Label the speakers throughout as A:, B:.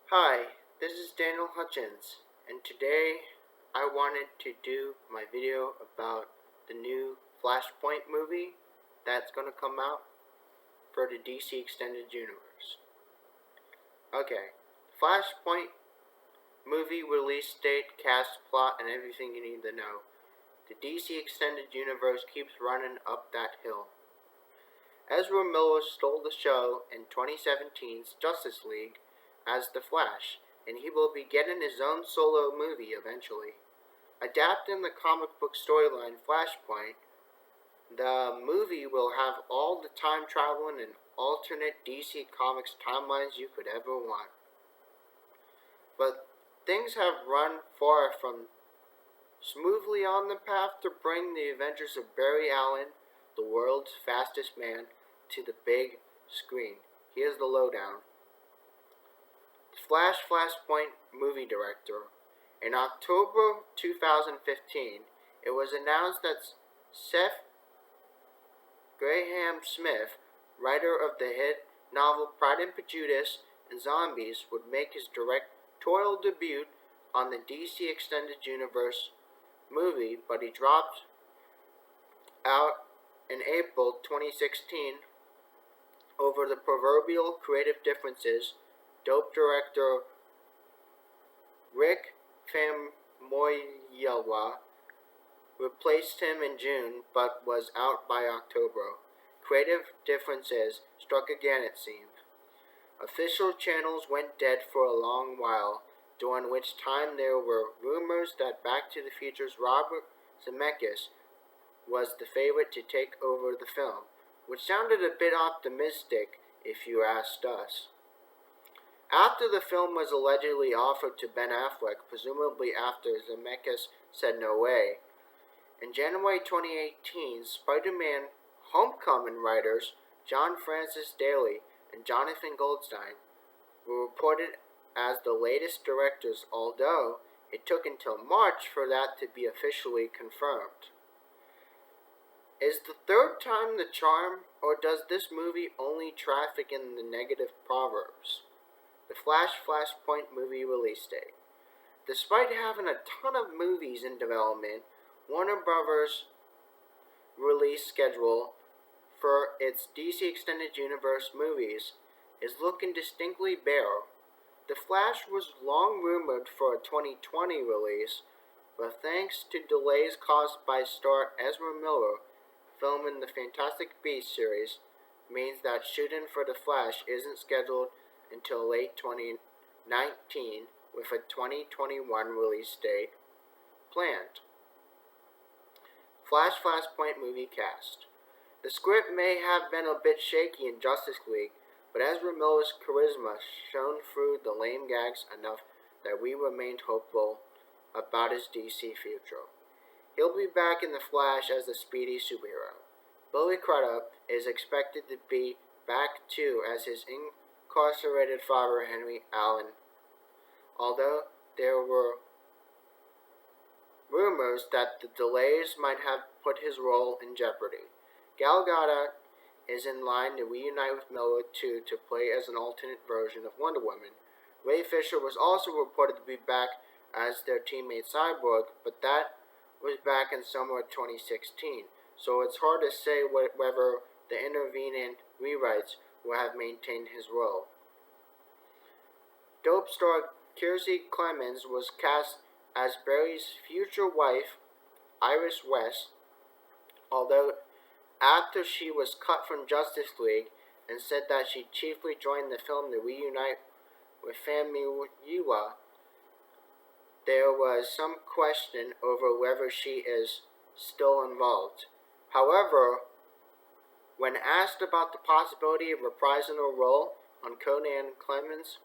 A: Hi, this is Daniel Hutchins, and today I wanted to do my video about the new Flashpoint movie that's going to come out for the DC Extended Universe. Okay, Flashpoint movie release date, cast, plot, and everything you need to know. The DC Extended Universe keeps running up that hill. Ezra Miller stole the show in 2017's Justice League as The Flash, and he will be getting his own solo movie eventually. Adapting the comic book storyline Flashpoint, the movie will have all the time traveling and alternate DC Comics timelines you could ever want. But things have run far from smoothly on the path to bring the adventures of Barry Allen, the world's fastest man, to the big screen. Here's the lowdown. Flashpoint movie director. In October 2015, it was announced that Seth Graham Smith, writer of the hit novel Pride and Prejudice and Zombies, would make his directorial debut on the DC Extended Universe movie, but he dropped out in April 2016 over the proverbial creative differences. Dope director Rick Famuyiwa replaced him in June, but was out by October. Creative differences struck again, it seemed. Official channels went dead for a long while, during which time there were rumors that Back to the Future's Robert Zemeckis was the favorite to take over the film, which sounded a bit optimistic if you asked us. After the film was allegedly offered to Ben Affleck, presumably after Zemeckis said no way, in January 2018, Spider-Man Homecoming writers John Francis Daly and Jonathan Goldstein were reported as the latest directors, although it took until March for that to be officially confirmed. Is the third time the charm, or does this movie only traffic in the negative proverbs? The Flashpoint movie release date. Despite having a ton of movies in development, Warner Bros. Release schedule for its DC Extended Universe movies is looking distinctly bare. The Flash was long rumored for a 2020 release, but thanks to delays caused by star Ezra Miller filming the Fantastic Beasts series, means that shooting for The Flash isn't scheduled until late 2019, with a 2021 release date planned. Flashpoint movie cast. The script may have been a bit shaky in Justice League, but Ezra Miller's charisma shone through the lame gags enough that we remained hopeful about his DC future. He'll be back in The Flash as the speedy superhero. Billy Crudup is expected to be back too as his incarcerated father Henry Allen, although there were rumors that the delays might have put his role in jeopardy. Gal Gadot is in line to reunite with Miller too to play as an alternate version of Wonder Woman. Ray Fisher was also reported to be back as their teammate Cyborg, but that was back in summer of 2016, so it's hard to say whether the intervening rewrites will have maintained his role. Dope star Kiersey Clemons was cast as Barry's future wife, Iris West, although after she was cut from Justice League and said that she chiefly joined the film to reunite with Famuyiwa, there was some question over whether she is still involved. However, when asked about the possibility of reprising her role on Conan, Clemons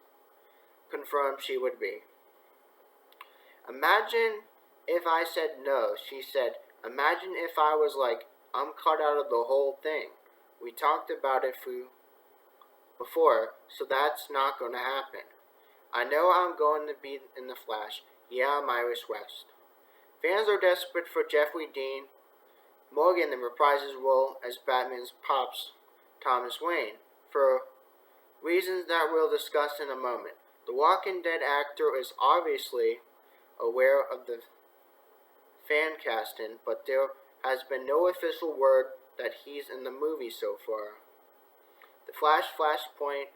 A: confirmed she would be. Imagine if I said no, she said. Imagine if I was like, I'm cut out of the whole thing. We talked about it before, so that's not going to happen. I know I'm going to be in The Flash. Yeah, I'm Iris West. Fans are desperate for Jeffrey Dean Morgan to reprise his role as Batman's pops, Thomas Wayne, for reasons that we'll discuss in a moment. The Walking Dead actor is obviously aware of the fan casting, but there has been no official word that he's in the movie so far. The Flashpoint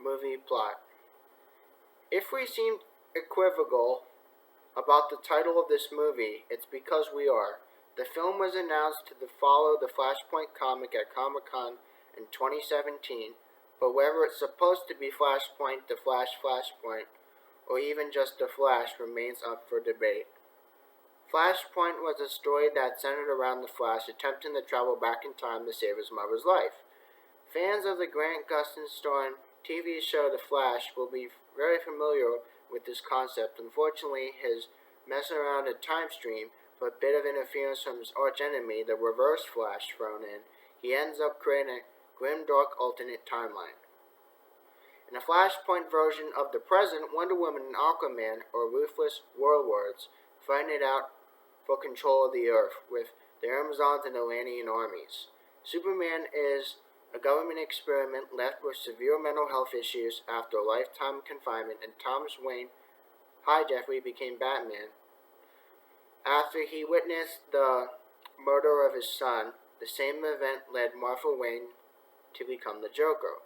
A: movie plot. If we seem equivocal about the title of this movie, it's because we are. The film was announced to follow the Flashpoint comic at Comic-Con in 2017, but whether it's supposed to be Flashpoint, The Flashpoint, or even just The Flash remains up for debate. Flashpoint was a story that centered around the Flash attempting to travel back in time to save his mother's life. Fans of the Grant Gustin starring TV show The Flash will be very familiar with this concept. Unfortunately, his messing around a time stream, but a bit of interference from his archenemy, the Reverse Flash, thrown in, he ends up creating a grim, dark alternate timeline. In a Flashpoint version of the present, Wonder Woman and Aquaman are ruthless warlords fighting it out for control of the Earth with the Amazons and Atlantean armies. Superman is a government experiment left with severe mental health issues after a lifetime confinement, and Thomas Wayne, Hi Jeffrey, became Batman. After he witnessed the murder of his son, the same event led Martha Wayne to become the Joker.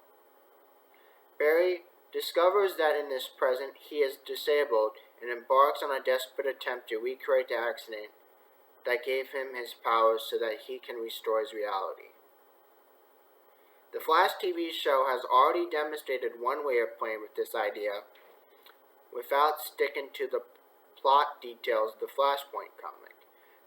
A: Barry discovers that in this present he is disabled and embarks on a desperate attempt to recreate the accident that gave him his powers so that he can restore his reality. The Flash TV show has already demonstrated one way of playing with this idea without sticking to the plot details of the Flashpoint comic.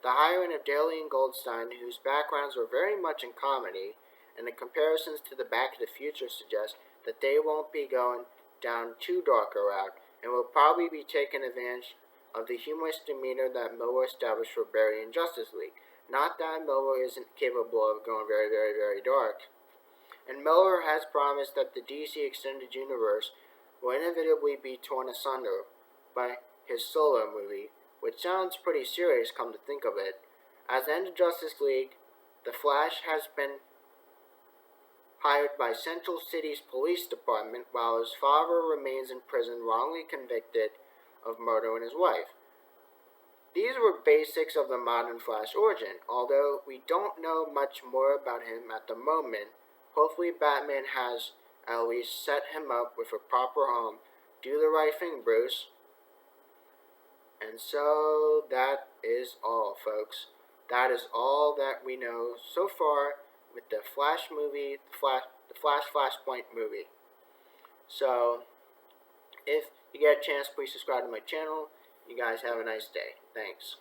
A: The hiring of Daly and Goldstein, whose backgrounds were very much in comedy, and the comparisons to the Back to the Future suggest that they won't be going down too dark a route, and will probably be taking advantage of the humorous demeanor that Miller established for Barry in Justice League. Not that Miller isn't capable of going very, very, very dark. And Miller has promised that the DC Extended Universe will inevitably be torn asunder by his solo movie, which sounds pretty serious come to think of it. As the end of Justice League, the Flash has been hired by Central City's police department while his father remains in prison wrongly convicted of murdering his wife. These were basics of the modern Flash origin. Although we don't know much more about him at the moment, hopefully Batman has at least set him up with a proper home. Do the right thing, Bruce. And so that is all, folks. That is all that we know so far with the Flash movie, the Flashpoint movie. So, if you get a chance, please subscribe to my channel. You guys have a nice day. Thanks.